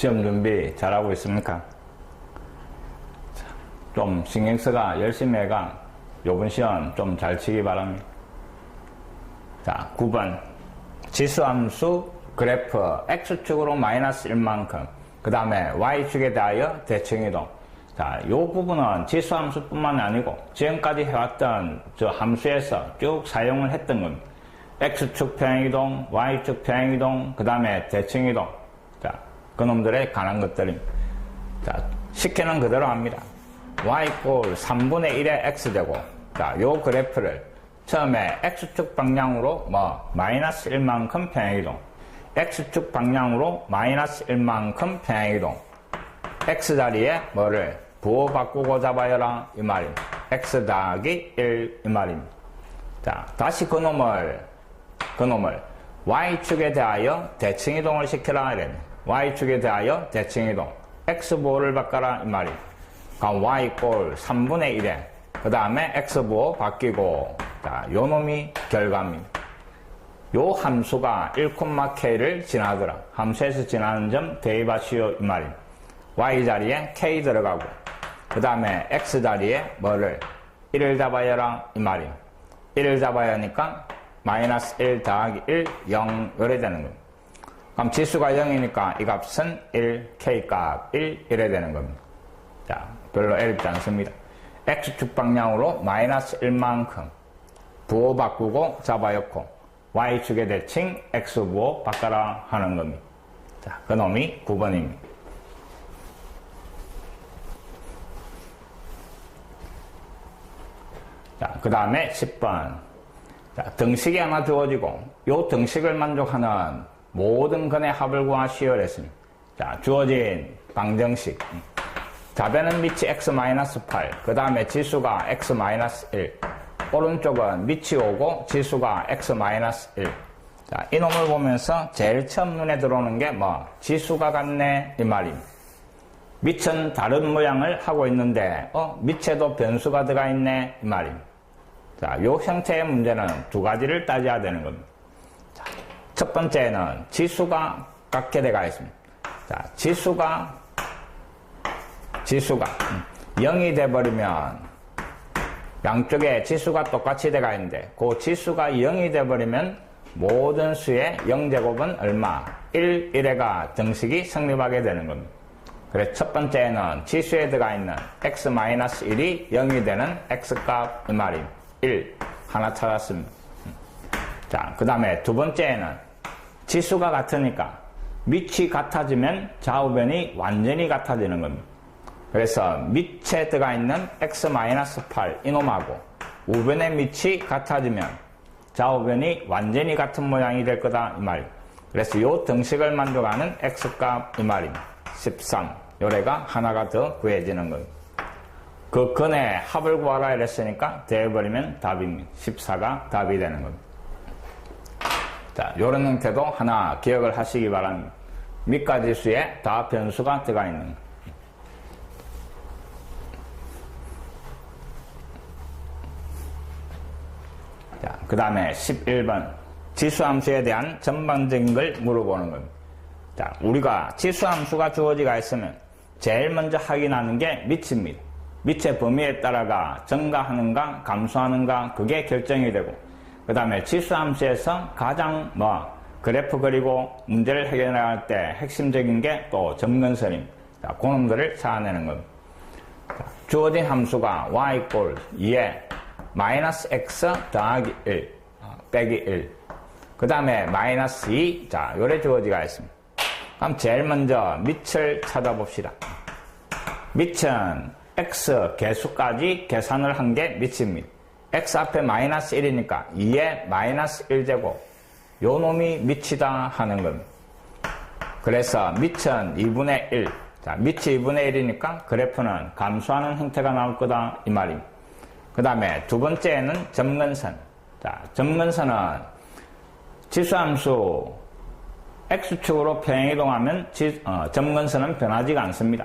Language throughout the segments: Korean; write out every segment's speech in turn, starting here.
시험 준비 잘하고 있습니까? 좀 신경써가 열심히 해가 요번 시험 좀 잘 치기 바랍니다. 자, 9번 지수함수 그래프 X축으로 마이너스 1만큼 그 다음에 Y축에 대하여 대칭이동. 자, 요 부분은 지수함수뿐만 아니고 지금까지 해왔던 저 함수에서 쭉 사용을 했던 겁니다. X축 평행이동, Y축 평행이동, 그 다음에 대칭이동. 자, 그놈들에 관한 것들입니다. 자, 식혜는 그대로 합니다. Y 꼴 3분의 1의 X 되고, 자, 요 그래프를 처음에 X축 방향으로 마이너스 1만큼 평행이동, X축 방향으로 마이너스 1만큼 평행이동, X 자리에 뭐를 부호 바꾸고 잡아여라 이 말입니다. X 더하기 1 이 말입니다. 자, 다시 그놈을 Y축에 대하여 대칭이동을 시켜라 이랬네. Y축에 대하여 대칭이동, X부호를 바꿔라 이 말입니다. 그럼 Y꼴 3분의 1에 그 다음에 X부호 바뀌고, 자, 요 놈이 결과입니다. 요 함수가 1,K를 지나더라. 함수에서 지나는 점 대입하시오 이 말입니다. Y 자리에 K 들어가고 그 다음에 X 자리에 뭐를 1을 잡아야라 이 말입니다. 1을 잡아야 하니까 마이너스 1 더하기 1 0 이래 되는 겁니다. 그럼 지수가 0이니까 이 값은 1, K값 1 이래 되는 겁니다. 자, 별로 어렵지 않습니다. X축 방향으로 마이너스 1만큼 부호 바꾸고 잡아였고 Y축의 대칭 X부호 바꿔라 하는 겁니다. 자, 그놈이 9번입니다. 자, 그 다음에 10번. 자, 등식이 하나 주어지고 요 등식을 만족하는 모든 근의 합을 구하시오 했습니다. 자, 주어진 방정식. 좌변은 밑이 x-8, 그 다음에 지수가 x-1. 오른쪽은 밑이 오고 지수가 x-1. 자, 이놈을 보면서 제일 처음 눈에 들어오는 게 지수가 같네 이 말입니다. 밑은 다른 모양을 하고 있는데 밑에도 변수가 들어가 있네 이 말입니다. 자, 요 형태의 문제는 두 가지를 따져야 되는 겁니다. 자, 첫 번째는 지수가 같게 들어가 있습니다. 자, 지수가 0이 돼버리면 양쪽에 지수가 똑같이 들어가 있는데 그 지수가 0이 돼버리면 모든 수의 0제곱은 얼마? 1, 1회가 등식이 성립하게 되는 겁니다. 그래서 첫 번째는 지수에 들어가 있는 x-1이 0이 되는 x값 이 말입니다. 1 하나 찾았습니다. 자, 그 다음에 두 번째는 지수가 같으니까 밑이 같아지면 좌우변이 완전히 같아지는 겁니다. 그래서 밑에 들어가 있는 x-8 이놈하고 우변의 밑이 같아지면 좌우변이 완전히 같은 모양이 될 거다 이 말입니다. 그래서 이 등식을 만족하는 x값 이 말입니다. 13 요래가 하나가 더 구해지는 겁니다. 그 근의 합을 구하라 이랬으니까 대해버리면 답입니다. 14가 답이 되는 겁니다. 자, 요런 형태도 하나 기억을 하시기 바랍니다. 밑가지 수에 다 변수가 들어가 있는 것. 자, 그 다음에 11번 지수함수에 대한 전반적인 걸 물어보는 겁니다. 자, 우리가 지수함수가 주어지가 있으면 제일 먼저 확인하는 게 밑입니다. 밑의 범위에 따라가 증가하는가 감소하는가 그게 결정이 되고, 그 다음에 지수함수에서 가장 그래프 그리고 문제를 해결할 때 핵심적인 게 또 점근선입니다. 자, 그놈들을 찾아내는 겁니다. 자, 주어진 함수가 y 꼴 2에 마이너스 x 더하기 1 빼기 1, 그 다음에 마이너스 2. 자, 요래 주어지가 있습니다. 그럼 제일 먼저 밑을 찾아봅시다. 밑은 x 개수까지 계산을 한 게 밑입니다. x 앞에 마이너스 1이니까 2에 마이너스 1제곱 요 놈이 밑이다 하는 겁니다. 그래서 밑은 2분의 1. 자, 밑이 2분의 1이니까 그래프는 감소하는 형태가 나올 거다 이 말입니다. 그 다음에 두 번째는 점근선. 자, 점근선은 지수함수 x축으로 평행이동하면 점근선은 변하지가 않습니다.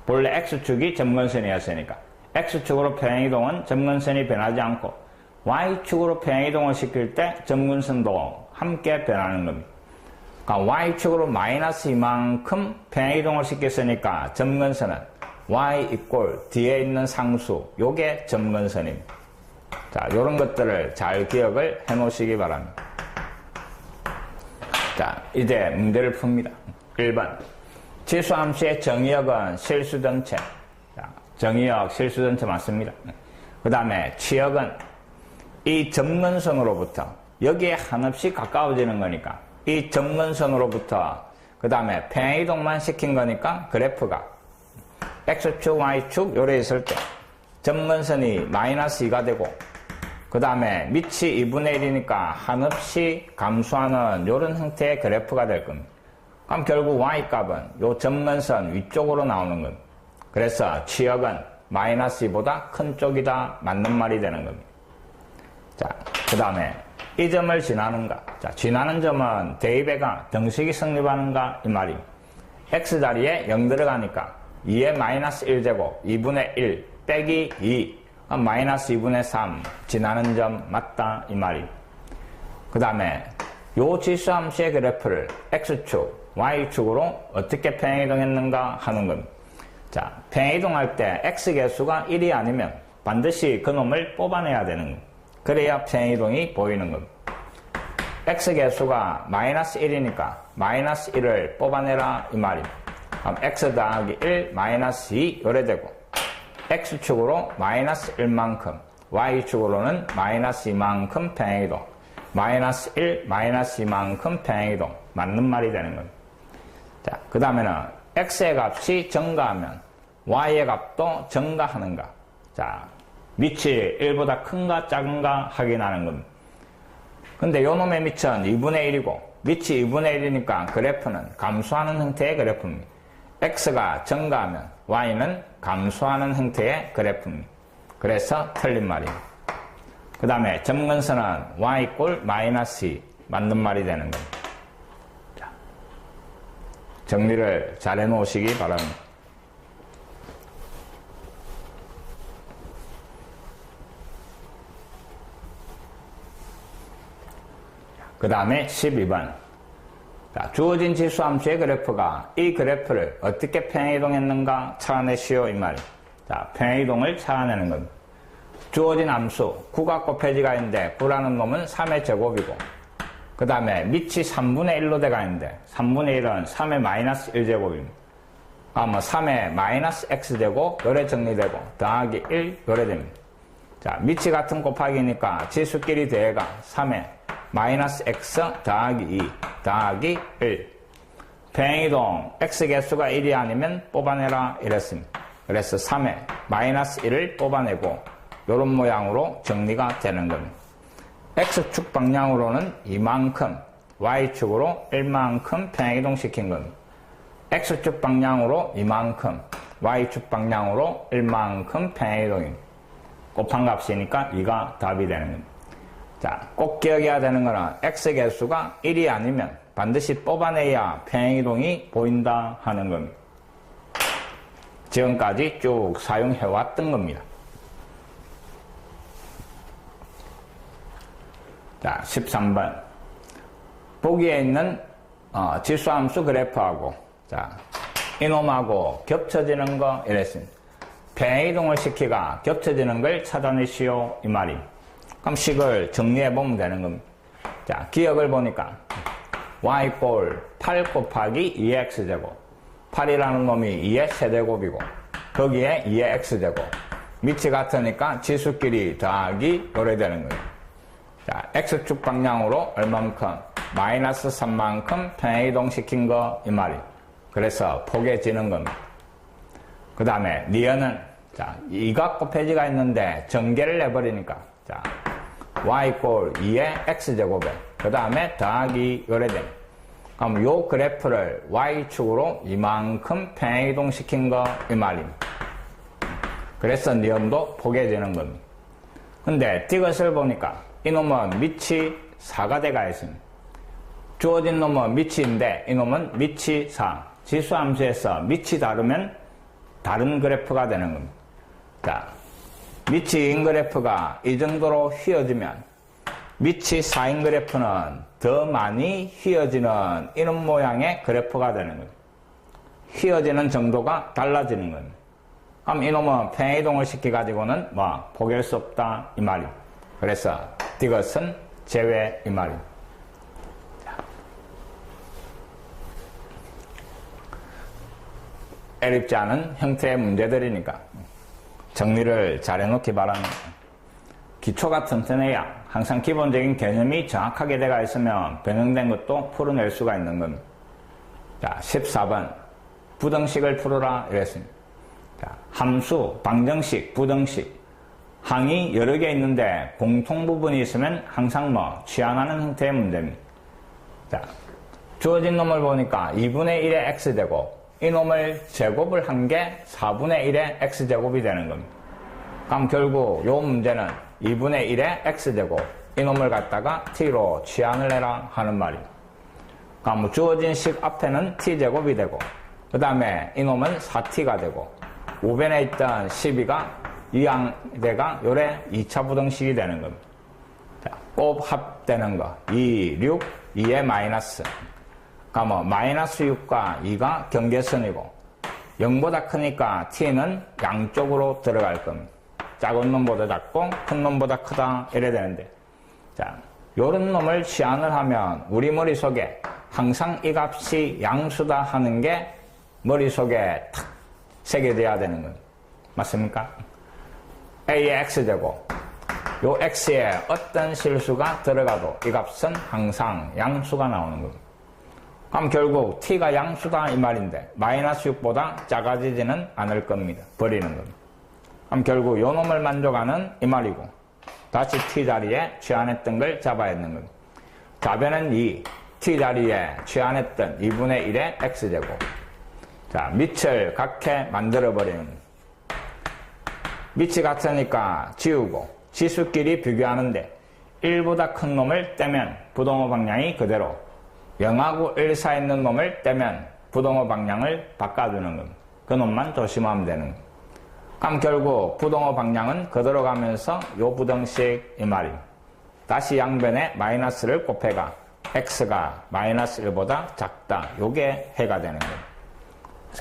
본래 x축이 점근선이었으니까 x축으로 평행이동은 점근선이 변하지 않고 y축으로 평행이동을 시킬 때 점근선도 함께 변하는 겁니다. 그러니까 y축으로 마이너스 이만큼 평행이동을 시켰으니까 점근선은 y 이꼴 뒤에 있는 상수, 요게 점근선입니다. 자, 요런 것들을 잘 기억을 해 놓으시기 바랍니다. 자, 이제 문제를 풉니다. 1번. 지수함수의 정의역은 실수전체. 자, 정의역 실수전체 맞습니다. 그 다음에 치역은 이 점근선으로부터 여기에 한없이 가까워지는 거니까 이 점근선으로부터 그 다음에 평행이동만 시킨 거니까 그래프가 x축, y축 요래 있을 때 점근선이 마이너스 2가 되고 그 다음에 밑이 2분의 1이니까 한없이 감소하는 요런 형태의 그래프가 될 겁니다. 그럼 결국 y값은 요 점근선 위쪽으로 나오는 겁니다. 그래서 치역은 마이너스 2보다 큰 쪽이다 맞는 말이 되는 겁니다. 자, 그 다음에 이 점을 지나는가? 자, 지나는 점은 대입에가 등식이 성립하는가? 이 말입니다. x자리에 0 들어가니까 2의 마이너스 1제곱 2분의 1 빼기 2 마이너스 2분의 3 지나는 점 맞다 이 말입니다. 그 다음에 요 지수함수의 그래프를 x축, y축으로 어떻게 평행이동했는가 하는 겁니다. 자, 평행이동할 때 x계수가 1이 아니면 반드시 그놈을 뽑아내야 되는 겁니다. 그래야 평행이동이 보이는 겁니다. x계수가 마이너스 1이니까 마이너스 1을 뽑아내라 이 말입니다. 그럼 x 더하기 1 마이너스 2 요래 되고 x축으로 마이너스 1만큼 y축으로는 마이너스 2만큼 평행이동 마이너스 1 마이너스 2만큼 평행이동 맞는 말이 되는 겁니다. 자, 그 다음에는 x의 값이 증가하면 y의 값도 증가하는가. 자, 밑이 1보다 큰가 작은가 확인하는 겁니다. 근데 요 놈의 밑은 2분의 1이고 밑이 2분의 1이니까 그래프는 감소하는 형태의 그래프입니다. x가 증가하면 y는 감소하는 형태의 그래프입니다. 그래서 틀린 말입니다. 그 다음에 점근선은 y 꼴 마이너스 2 맞는 말이 되는 겁니다. 자, 정리를 잘 해놓으시기 바랍니다. 그 다음에 12번. 자, 주어진 지수함수의 그래프가 이 그래프를 어떻게 평행이동했는가 찾아내시오 이 말이에요. 자, 평행이동을 찾아내는 겁니다. 주어진 함수 9가 곱해지가 있는데 9라는 놈은 3의 제곱이고 그 다음에 밑이 3분의 1로 돼가 있는데 3분의 1은 3의 마이너스 1제곱입니다. 그러면 3의 마이너스 x제곱 요래 정리되고 더하기 1 요래 됩니다. 자, 밑이 같은 곱하기니까 지수끼리 대가 3의 마이너스 x 더하기 2 더하기 1 평행이동 x개수가 1이 아니면 뽑아내라 이랬습니다. 그래서 3의 마이너스 1을 뽑아내고 이런 모양으로 정리가 되는 겁니다. x축 방향으로는 이만큼 y축으로 1만큼 평행이동 시킨 겁니다. x축 방향으로 이만큼 y축 방향으로 1만큼 평행이동입니다. 곱한 값이니까 2가 답이 되는 겁니다. 자, 꼭 기억해야 되는 거는 x개수가 1이 아니면 반드시 뽑아내야 평행이동이 보인다 하는 겁니다. 지금까지 쭉 사용해왔던 겁니다. 자, 13번. 보기에 있는 지수함수 그래프하고 자, 이놈하고 겹쳐지는 거 이랬습니다. 평행이동을 시키가 겹쳐지는 걸 찾아내시오 이 말입니다. 그럼 식을 정리해보면 되는 겁니다. 자, 기억을 보니까 y 꼴 8 곱하기 2x제곱 8이라는 놈이 2의 세제곱이고 거기에 2의 x제곱 밑이 같으니까 지수끼리 더하기 요래 되는 거예요. 자, x축 방향으로 얼만큼 마이너스 3만큼 평행이동 시킨 거 이 말이에요. 그래서 포개지는 겁니다. 그 다음에 니은은 자, 2가 곱해지가 있는데 전개를 내버리니까 자, y 꼴 2의 x제곱에 그 다음에 더하기 요래 됩니다. 그럼 요 그래프를 y축으로 이만큼 평행이동 시킨 거 이 말입니다. 그래서 니은도 포개지는 겁니다. 근데 디귿을 보니까 이놈은 밑이 4가 돼가 있습니다. 주어진 놈은 밑이인데 이놈은 밑이 4. 지수함수에서 밑이 다르면 다른 그래프가 되는 겁니다. 자, 밑이 2인 그래프가 이 정도로 휘어지면 밑이 4인 그래프는 더 많이 휘어지는 이런 모양의 그래프가 되는 거예요. 휘어지는 정도가 달라지는 거예요. 그럼 이놈은 평행이동을 시켜가지고는 뭐 포기할 수 없다 이 말이에요. 그래서 이것은 제외 이 말이에요. 애립지 않은 형태의 문제들이니까 정리를 잘 해놓기 바랍니다. 기초가 튼튼해야 항상 기본적인 개념이 정확하게 돼가 있으면 변형된 것도 풀어낼 수가 있는 겁니다. 자, 14번 부등식을 풀어라 이랬습니다. 자, 함수, 방정식, 부등식 항이 여러 개 있는데 공통 부분이 있으면 항상 뭐 취한하는 형태의 문제입니다. 자, 주어진 놈을 보니까 2분의 1의 x되고 이놈을 제곱을 한 게 4분의 1의 x제곱이 되는 겁니다. 그럼 결국 이 문제는 2분의 1의 x되고 이놈을 갖다가 t로 취한을 해라 하는 말이에요. 그럼 주어진 식 앞에는 t제곱이 되고 그 다음에 이놈은 4t가 되고 우변에 있던 12가 이항대가 요래 2차 부등식이 되는 겁니다. 자, 곱 합되는 거 2, 6, 2의 마이너스. 그러면 마이너스 6과 2가 경계선이고 0보다 크니까 t는 양쪽으로 들어갈 겁니다. 작은 놈보다 작고 큰 놈보다 크다 이래 되는데, 자, 요런 놈을 치환을 하면 우리 머릿속에 항상 이 값이 양수다 하는 게 머릿속에 탁 새겨져야 되는 거예요. 맞습니까? a의 x되고 요 x에 어떤 실수가 들어가도 이 값은 항상 양수가 나오는 겁니다. 그럼 결국 t가 양수다 이 말인데 마이너스 6보다 작아지지는 않을 겁니다. 버리는 겁니다. 그럼 결국 요 놈을 만족하는 이 말이고 다시 t 자리에 취한했던 걸 잡아야 하는 겁니다. 답에는 2, t 자리에 취한했던 2분의 1의 x제곱. 자, 밑을 같게 만들어버리는 겁니다. 밑이 같으니까 지우고 지수끼리 비교하는데 1보다 큰 놈을 떼면 부동호 방향이 그대로 0하고 1 사이에 있는 놈을 떼면 부동호 방향을 바꿔주는 겁니다. 그 놈만 조심하면 되는 겁니다. 그럼 결국 부동호 방향은 그대로 가면서 요 부등식 이 말입니다. 다시 양변에 마이너스를 곱해가 x가 마이너스 1보다 작다. 요게 해가 되는 거예요.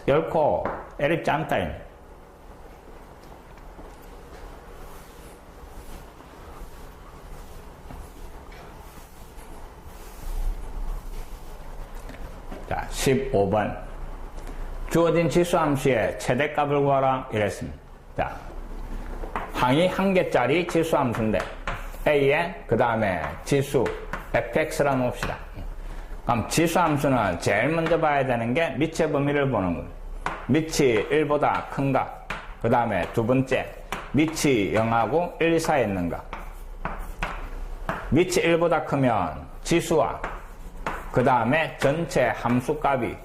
결코 어렵지 않다. 자, 15번. 주어진 지수함수의 최대값을 구하라 이랬습니다. 자, 항이 한 개짜리 지수함수인데 a에 그 다음에 지수 fx라 놓읍시다. 그럼 지수함수는 제일 먼저 봐야 되는 게 밑의 범위를 보는 겁니다. 밑이 1보다 큰가, 그 다음에 두 번째 밑이 0하고 1 사이에 있는가. 밑이 1보다 크면 지수와 그 다음에 전체 함수값이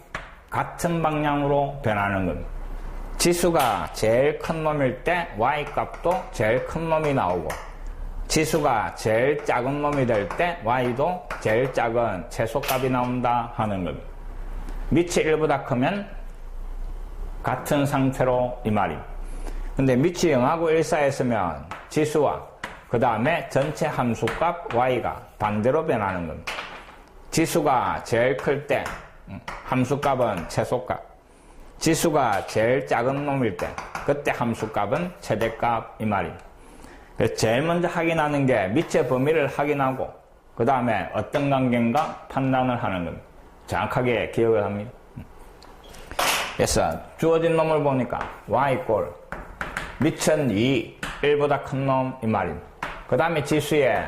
같은 방향으로 변하는 겁니다. 지수가 제일 큰 놈일 때 y값도 제일 큰 놈이 나오고 지수가 제일 작은 놈이 될 때 y도 제일 작은 최소값이 나온다 하는 겁니다. 밑이 1보다 크면 같은 상태로 이 말입니다. 근데 밑이 0하고 1 사이에 있으면 지수와 그 다음에 전체 함수값 y가 반대로 변하는 겁니다. 지수가 제일 클 때 함수값은 최소값, 지수가 제일 작은 놈일 때 그때 함수값은 최대값 이 말입니다. 그래서 제일 먼저 확인하는 게 밑의 범위를 확인하고 그 다음에 어떤 관계인가 판단을 하는 겁니다. 정확하게 기억을 합니다. 그래서 주어진 놈을 보니까 y 꼴 밑은 2, 1보다 큰 놈 이 말입니다. 그 다음에 지수에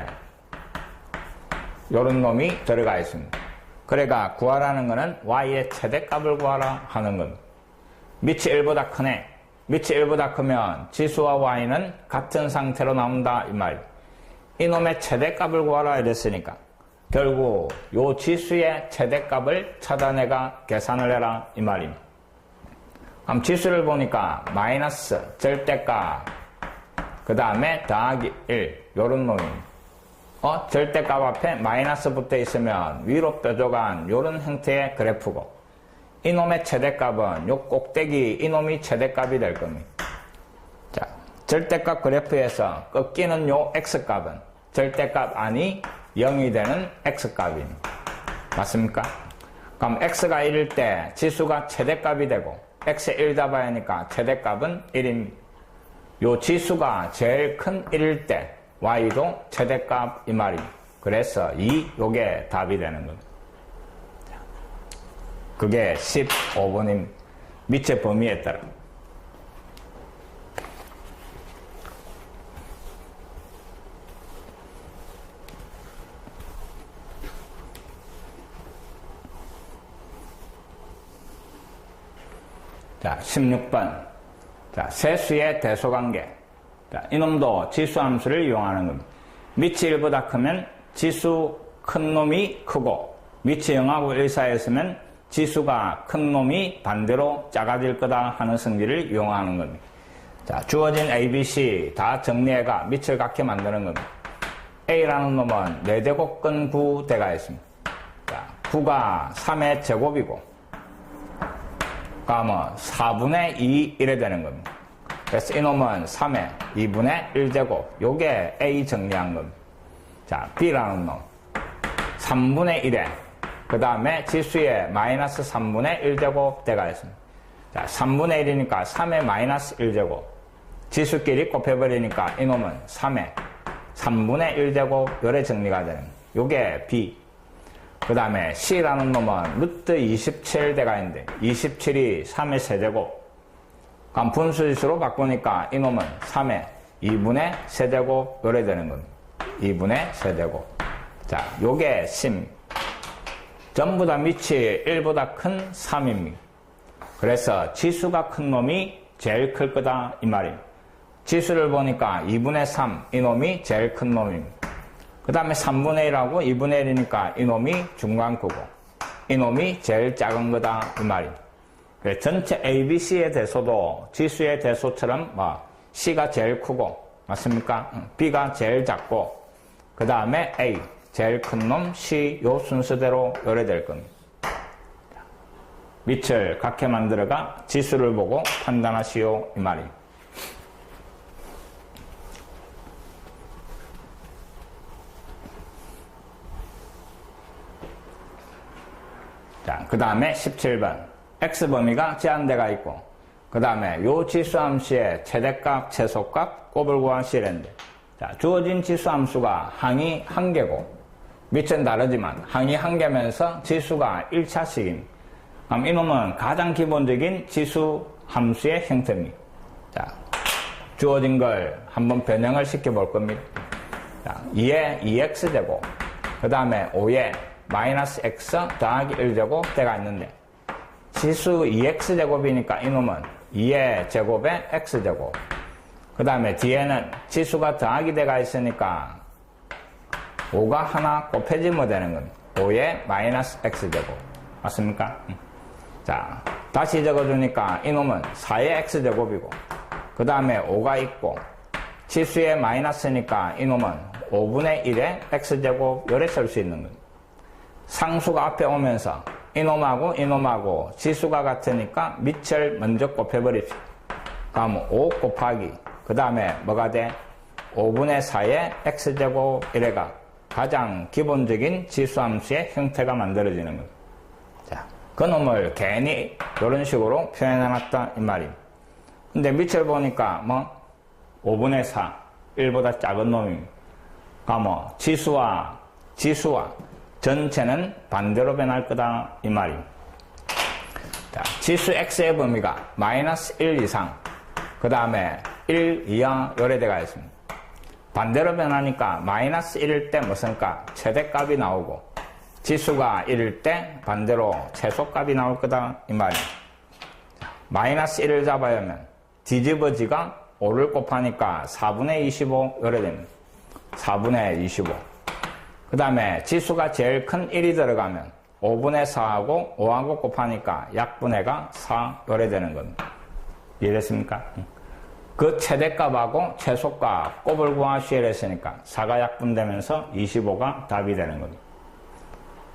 요런 놈이 들어가 있습니다. 그러니까 구하라는 거는 y의 최대값을 구하라 하는 겁니다. 밑이 1보다 크네. 밑이 1보다 크면 지수와 y는 같은 상태로 나온다 이 말. 이놈의 최대값을 구하라 이랬으니까 결국 요 지수의 최대값을 찾아내가 계산을 해라 이 말입니다. 그럼 지수를 보니까 마이너스 절대값 그 다음에 더하기 1 요런 놈입니다. 절대값 앞에 마이너스 붙어 있으면 위로 뾰족한 요런 형태의 그래프고 이놈의 최대값은 요 꼭대기 이놈이 최대값이 될 겁니다. 자, 절대값 그래프에서 꺾이는 요 x값은 절대값 안이 0이 되는 x값입니다. 맞습니까? 그럼 x가 1일 때 지수가 최대값이 되고 x에 1 잡아야 하니까 최대값은 1입니다. 요 지수가 제일 큰 1일 때 y도 최대값 이 말입니다. 그래서 요게 답이 되는 겁니다. 그게 15번입니다. 밑의 범위에 따라. 자, 16번. 자, 세수의 대소관계. 자, 이놈도 지수함수를 이용하는 겁니다. 밑이 1보다 크면 지수 큰 놈이 크고, 밑이 0하고 1 사이였으면 지수가 큰 놈이 반대로 작아질 거다 하는 성질을 이용하는 겁니다. 자, 주어진 A, B, C 다 정리해가 밑을 같게 만드는 겁니다. A라는 놈은 4제곱근 9대가 있습니다. 자, 9가 3의 제곱이고, 그러면 4분의 2 이래 되는 겁니다. 그래서 이놈은 3의 2분의 1제곱. 요게 A 정리한 겁니다. 자, B라는 놈. 3분의 1에, 그 다음에 지수에 마이너스 3분의 1제곱 대가 있습니다. 자, 3분의 1이니까 3의 마이너스 1제곱. 지수끼리 곱해버리니까 이놈은 3의 3분의 1제곱. 요래 정리가 되는 겁니다. 요게 B. 그 다음에 C라는 놈은 루트 27대가 있는데 27이 3의 세제곱. 그럼 분수지수로 바꾸니까 이놈은 3의 2분의 세제곱 요래 되는 겁니다. 2분의 세제곱. 자, 요게 심. 전부 다 밑이 1보다 큰 3입니다. 그래서 지수가 큰 놈이 제일 클 거다 이 말입니다. 지수를 보니까 2분의 3 이놈이 제일 큰 놈입니다. 그 다음에 3분의 1하고 2분의 1이니까 이놈이 중간크고 이놈이 제일 작은 거다 이 말입니다. 전체 A, B, C의 대소도 지수의 대소처럼 C가 제일 크고 맞습니까? B가 제일 작고 그 다음에 A 제일 큰 놈 C 요 순서대로 요래될 겁니다. 밑을 같게 만들어가 지수를 보고 판단하시오 이 말입니다. 자, 그 다음에 17번. X범위가 제한대가 있고, 그 다음에 요 지수함수의 최대값, 최소값, 곱을 구하시는데, 자, 주어진 지수함수가 항이 1개고, 밑은 다르지만, 항이 1개면서 지수가 1차식입니다. 그럼 이놈은 가장 기본적인 지수함수의 형태입니다. 자, 주어진 걸 한번 변형을 시켜볼 겁니다. 자, 2에 2x제곱, 그 다음에 5에 마이너스 x 더하기 1제곱 대가 있는데 지수 2x제곱이니까 이놈은 2의 제곱에 x제곱 그 다음에 뒤에는 지수가 더하기 대가 있으니까 5가 하나 곱해지면 되는 겁니다. 5의 마이너스 x제곱 맞습니까? 자, 다시 적어주니까 이놈은 4의 x제곱이고 그 다음에 5가 있고 지수에 마이너스니까 이놈은 5분의 1의 x제곱 요래 쓸 수 있는 겁니다. 상수가 앞에 오면서 이놈하고 이놈하고 지수가 같으니까 밑을 먼저 곱해버립시다. 그러면 5 곱하기 그 다음에 뭐가 돼? 5분의 4의 x제곱 이래가 가장 기본적인 지수함수의 형태가 만들어지는 겁니다. 자, 그 놈을 괜히 이런 식으로 표현해놨다 이 말입니다. 근데 밑을 보니까 5분의 4 1보다 작은 놈입니다. 그러면 지수와 전체는 반대로 변할 거다 이 말입니다. 자, 지수 x의 범위가 마이너스 1 이상 그 다음에 1 이하 요래대가 있습니다. 반대로 변하니까 마이너스 1일 때 무슨 값? 최대값이 나오고 지수가 1일 때 반대로 최소값이 나올 거다 이 말입니다. 자, 마이너스 1을 잡아야 하면 뒤집어지가 5를 곱하니까 4분의 25 요래됩니다. 4분의 25 그 다음에 지수가 제일 큰 1이 들어가면 5분의 4하고 5하고 곱하니까 약분의가 4 요래되는 겁니다. 이해됐습니까? 그 최대값하고 최소값 곱을 구하시라 했으니까 4가 약분되면서 25가 답이 되는 겁니다.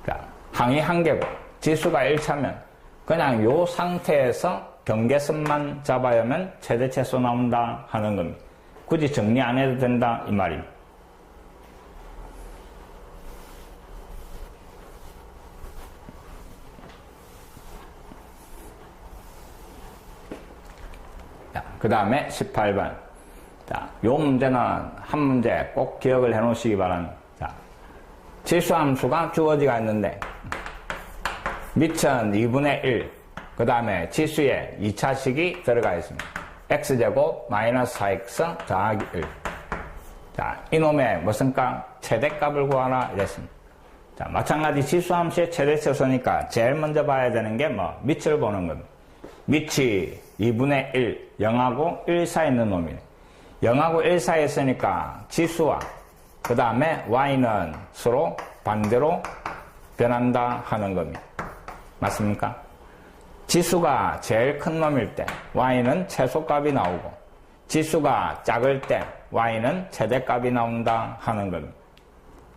자, 항이 1개고 지수가 1차면 그냥 요 상태에서 경계선만 잡아야 하면 최대 최소 나온다 하는 겁니다. 굳이 정리 안 해도 된다 이 말입니다. 그 다음에 18번. 자, 요 문제는 한 문제 꼭 기억을 해 놓으시기 바랍니다. 자, 지수함수가 주어지가 있는데, 밑은 2분의 1, 그 다음에 지수에 2차식이 들어가 있습니다. x제곱 마이너스 4x 더하기 1. 자, 이놈의 무슨 값? 최대값을 구하라 이랬습니다. 자, 마찬가지 지수함수의 최대치수니까 제일 먼저 봐야 되는 게 밑을 보는 겁니다. 밑이 2분의 1, 0하고 1 사이에 있는 놈이네. 0하고 1 사이에 있으니까 지수와 그 다음에 y는 서로 반대로 변한다 하는 겁니다. 맞습니까? 지수가 제일 큰 놈일 때 y는 최소값이 나오고 지수가 작을 때 y는 최대값이 나온다 하는 겁니다.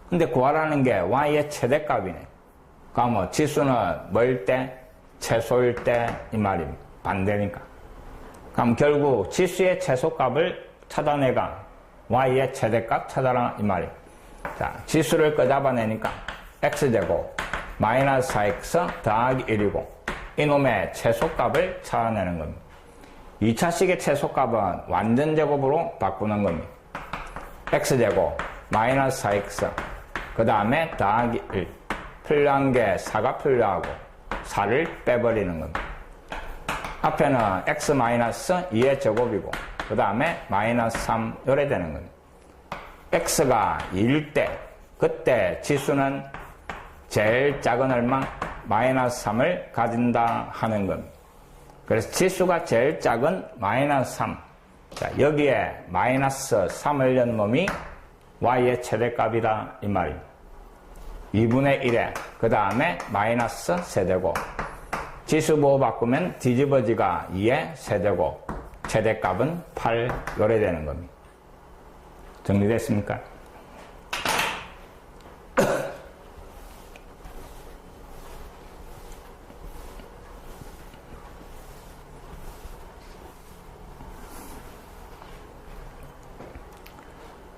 근데 구하라는 게 y의 최대값이네. 그러면 지수는 뭐일 때? 최소일 때 이 말입니다. 반대니까. 그럼 결국 지수의 최소값을 찾아내가 y의 최대값 찾아라 이 말입니다. 자, 지수를 끄잡아내니까 x제곱 마이너스 4x 더하기 1이고 이놈의 최소값을 찾아내는 겁니다. 2차식의 최소값은 완전 제곱으로 바꾸는 겁니다. x제곱 마이너스 4x 그 다음에 더하기 1 필요한 게 4가 필요하고 4를 빼버리는 겁니다. 앞에는 x 마이너스 2의 제곱이고 그 다음에 마이너스 3 요래 되는 겁니다. x가 2일 때 그때 지수는 제일 작은 얼마? 마이너스 3을 가진다 하는 겁니다. 그래서 지수가 제일 작은 마이너스 3. 자, 여기에 마이너스 3을 연 놈이 y의 최대값이다 이 말입니다. 2분의 1에 그 다음에 마이너스 세제곱. 지수 보호 바꾸면 뒤집어지가 2의 세제곱. 최대값은 8 요래 되는 겁니다. 정리됐습니까?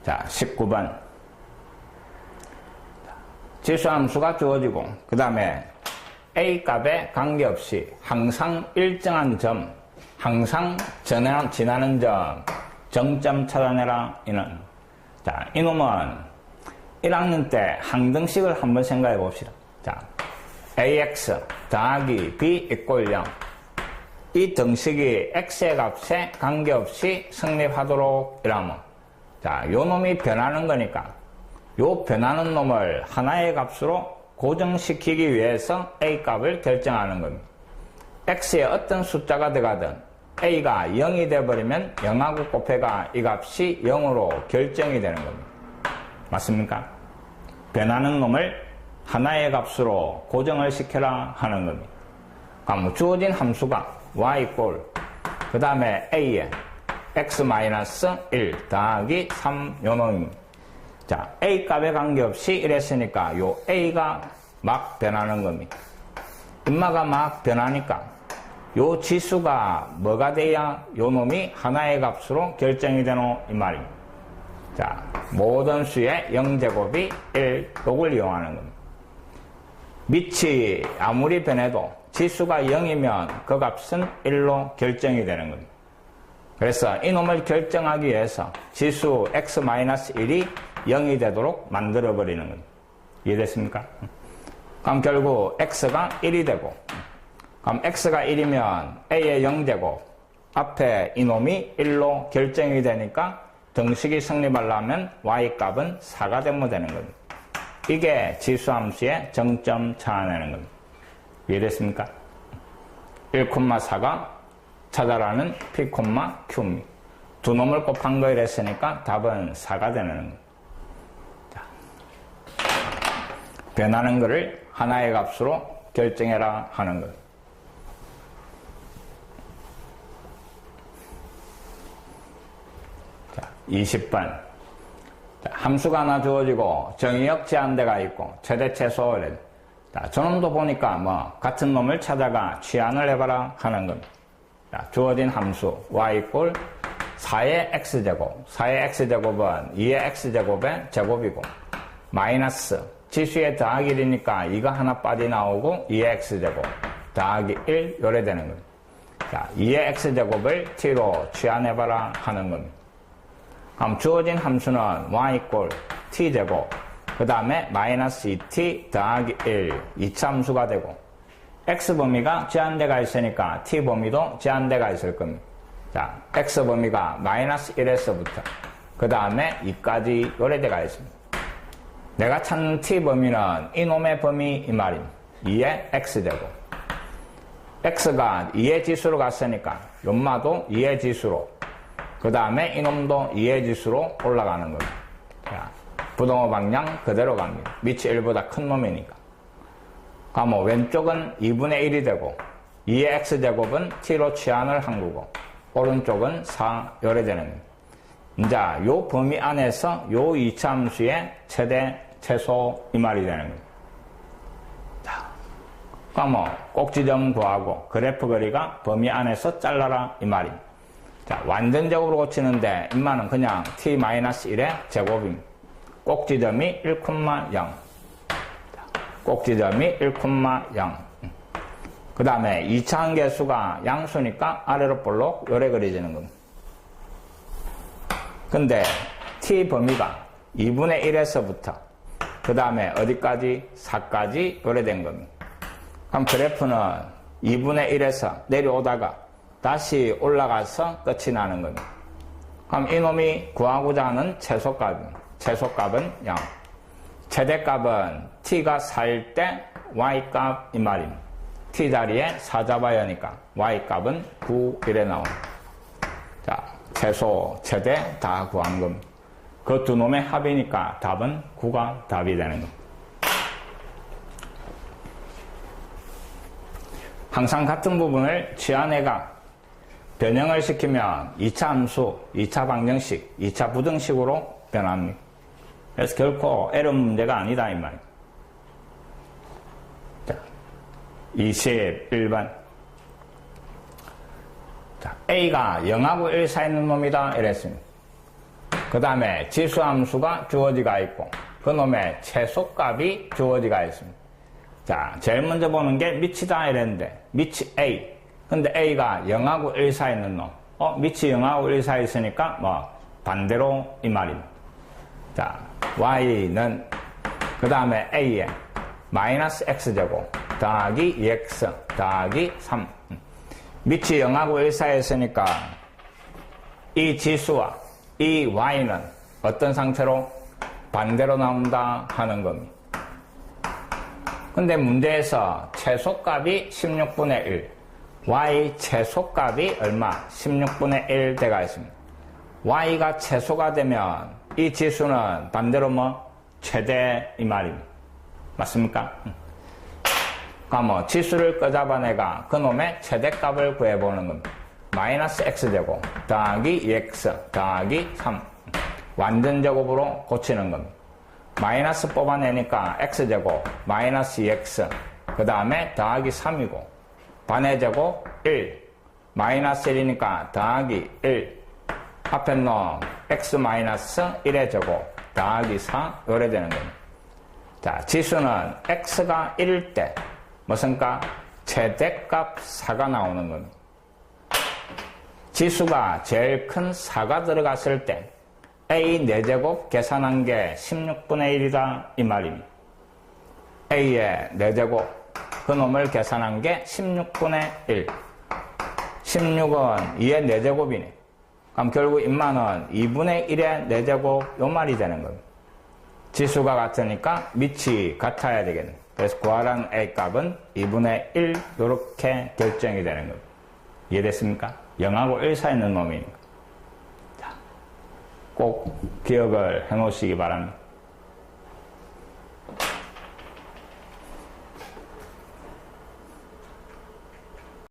자, 19번. 지수함수가 주어지고 그 다음에 A값에 관계없이 항상 일정한 점, 항상 지나는 점, 정점 찾아내라 이는. 자, 이놈은 1학년 때 항등식을 한번 생각해 봅시다. 자, AX 더하기 B 이꼴 0. 이 등식이 X의 값에 관계없이 성립하도록 이라면 자, 요 놈이 변하는 거니까 요 변하는 놈을 하나의 값으로 고정시키기 위해서 A 값을 결정하는 겁니다. X에 어떤 숫자가 들어가든 A가 0이 되어버리면 0하고 곱해가 이 값이 0으로 결정이 되는 겁니다. 맞습니까? 변하는 놈을 하나의 값으로 고정을 시켜라 하는 겁니다. 그럼 주어진 함수가 y 그 다음에 A에 x-1 더하기 3 요놈입니다. 자, A 값에 관계없이 이랬으니까 요 A가 막 변하는 겁니다. 인마가 막 변하니까 요 지수가 뭐가 돼야 요 놈이 하나의 값으로 결정이 되노 이 말입니다. 자, 모든 수의 0제곱이 1 요걸 이용하는 겁니다. 밑이 아무리 변해도 지수가 0이면 그 값은 1로 결정이 되는 겁니다. 그래서 이놈을 결정하기 위해서 지수 x-1이 0이 되도록 만들어버리는 겁니다. 이해됐습니까? 그럼 결국 x가 1이 되고 그럼 x가 1이면 a의 0제곱 앞에 이놈이 1로 결정이 되니까 등식이 성립하려면 y값은 4가 되면 되는 겁니다. 이게 지수함수의 정점 찾아내는 겁니다. 이해됐습니까? 1,4가 찾아라는 P,Q입니다. 두 놈을 곱한 거 이랬으니까 답은 4가 되는 겁니다. 자, 변하는 거를 하나의 값으로 결정해라 하는 것. 자, 20번. 자, 함수가 하나 주어지고 정의역 제한대가 있고 최대 최소 이래. 자, 저놈도 보니까 같은 놈을 찾아가 취한을 해봐라 하는 겁니다. 자, 주어진 함수 y 4의 x제곱 4의 x제곱은 2의 x제곱의 제곱이고 마이너스 지수의 더하기 1이니까 2가 하나 빠져나오고 2의 x제곱 더하기 1 요래 되는 겁니다. 자, 2의 x제곱을 t로 치환해봐라 하는 겁니다. 그럼 주어진 함수는 y 이꼴 t제곱, 그 다음에 마이너스 2t 더하기 1, 2차 함수가 되고, x범위가 제한대가 있으니까 t범위도 제한대가 있을 겁니다. 자, x범위가 마이너스 1에서부터, 그 다음에 2까지 요래대가 있습니다. 내가 찾는 t범위는 이놈의 범위 이 말입니다. 2의 x제곱. x가 2의 지수로 갔으니까 연마도 2의 지수로, 그 다음에 이놈도 2의 지수로 올라가는 겁니다. 자, 부동호 방향 그대로 갑니다. 밑이 1보다 큰 놈이니까. 그럼 왼쪽은 2분의 1이 되고 2의 x제곱은 t로 치환을 한 거고 오른쪽은 4 요래 되는 겁니다. 이제 요 범위 안에서 요 2차 함수의 최대 최소 이 말이 되는 겁니다. 자, 그럼 꼭지점 구하고 그래프 거리가 범위 안에서 잘라라 이 말입니다. 자, 완전적으로 고치는데 인마는 그냥 t-1의 제곱입니다. 꼭지점이 1,0. 꼭지점이 1,0. 그 다음에 2차 한계수가 양수니까 아래로 볼록 요래 그려지는 겁니다. 근데 t 범위가 2분의 1에서부터 그 다음에 어디까지? 4까지 요래 된 겁니다. 그럼 그래프는 2분의 1에서 내려오다가 다시 올라가서 끝이 나는 겁니다. 그럼 이놈이 구하고자 하는 최소값입니다. 최소값은 0. 최대값은 t가 4일 때 y값 이 말입니다. t 자리에 4 잡아야 하니까 y값은 9 이래 나옵니다. 자, 최소, 최대 다 구한 겁니다. 그 두 놈의 합이니까 답은 9가 답이 되는 겁니다. 항상 같은 부분을 치환해가 변형을 시키면 2차 함수, 2차 방정식, 2차 부등식으로 변합니다. 그래서 결코 에러 문제가 아니다 이 말입니다. 자, 21번. 자, A가 0하고 1 사이 있는 놈이다 이랬습니다. 그 다음에 지수함수가 주어지가 있고 그 놈의 최소값이 주어지가 있습니다. 자, 제일 먼저 보는 게 밑이다 이랬는데 밑이 A. 근데 A가 0하고 1 사이 있는 놈. 밑이 0하고 1 사이 있으니까 반대로 이 말입니다. 자, Y는 그 다음에 A에 마이너스 X제곱 더하기 2X 더하기 3. 밑이 0하고 1 사이 있으니까 이 지수와 이 Y는 어떤 상태로 반대로 나온다 하는 겁니다. 근데 문제에서 최소값이 16분의 1, Y 최소값이 얼마? 16분의 1 돼가 있습니다. Y가 최소가 되면 이 지수는 반대로 최대 이 말입니다. 맞습니까? 그럼 지수를 끄잡아내가 그놈의 최대값을 구해보는 겁니다. 마이너스 X제곱 더하기 2X 더하기 3 완전제곱으로 고치는 겁니다. 마이너스 뽑아내니까 X제곱 마이너스 2X 그 다음에 더하기 3이고 반의 제곱 1 마이너스 1이니까 더하기 1 앞에 넣어 X 마이너스 1의 제곱 더하기 4 요래 되는 겁니다. 자, 지수는 X가 1일 때 무슨 값? 최대값 4가 나오는 겁니다. 지수가 제일 큰 4가 들어갔을 때 A 4제곱 계산한 게 16분의 1이다 이 말입니다. A의 4제곱 그 놈을 계산한 게 16분의 1. 16은 2의 4제곱이네. 그럼 결국 인마는 2분의 1의 4제곱 요 말이 되는 겁니다. 지수가 같으니까 밑이 같아야 되겠네. 그래서 구하라는 A값은 2분의 1 요렇게 결정이 되는 겁니다. 이해됐습니까? 0하고 1 사이 있는 놈이니까. 자, 꼭 기억을 해 놓으시기 바랍니다.